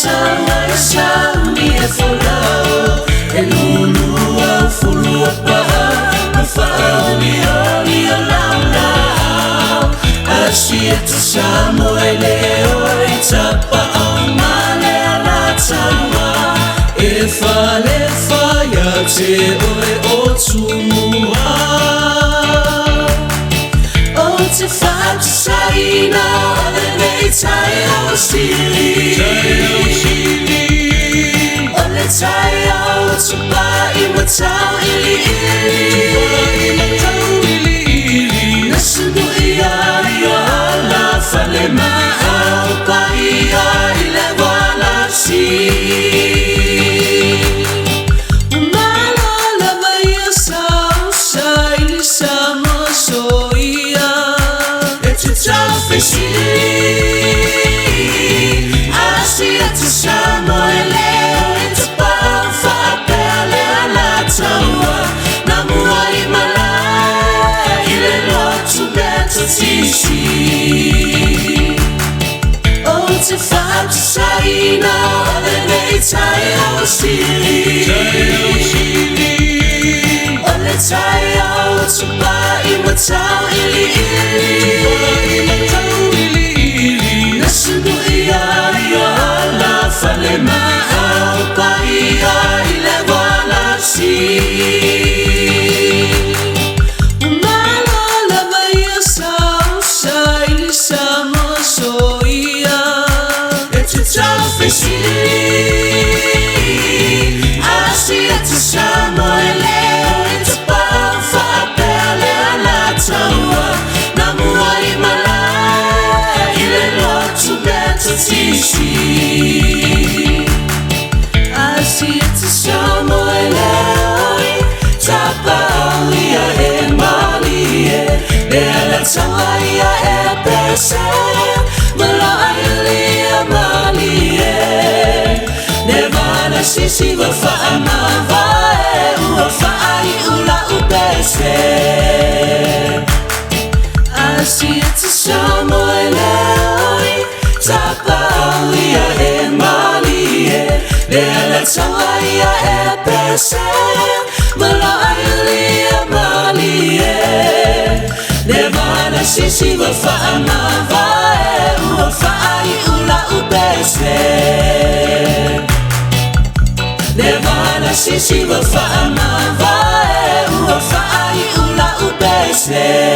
tawai sami e folao e lulua fulua paha ma whaali ali o launa asia tu samo e leo e tapa au male ala taua e whale whaia te oe o tumua o te whakasaina o le nei tai au sili o le tai au tupa I matau ili na sunu ia o ala whale maau pa ia I le wala si Asia tu samo e leo e te pau whaapea le ala taua na mua I malai I le lotu mea tu tisi o te whakasaina o le nei tai au sili o le tai au tupa I matau ili Nasunu ia o ala whale maau pa ia I le wala si Malala mai a sausa I li samo so ia E te tawhesi Asia tu samo e leo e te pau whaapea le ala taua na mua I malai I le lotu mea tu tisi Asia tu samo e leo I tapa au ia e mali e le ala taua ia e pese Maloa ia mali e ne wana sisi wa whaamava e ua whaai ula upese Asia tu samo e leo I tapa au ia e mali e le ala taua ia e pese Maloa ia mali e ne wana sisi wa whaamava e ua whaai ula upese Ne wana sisi wa whaamava e ua whaai ula upese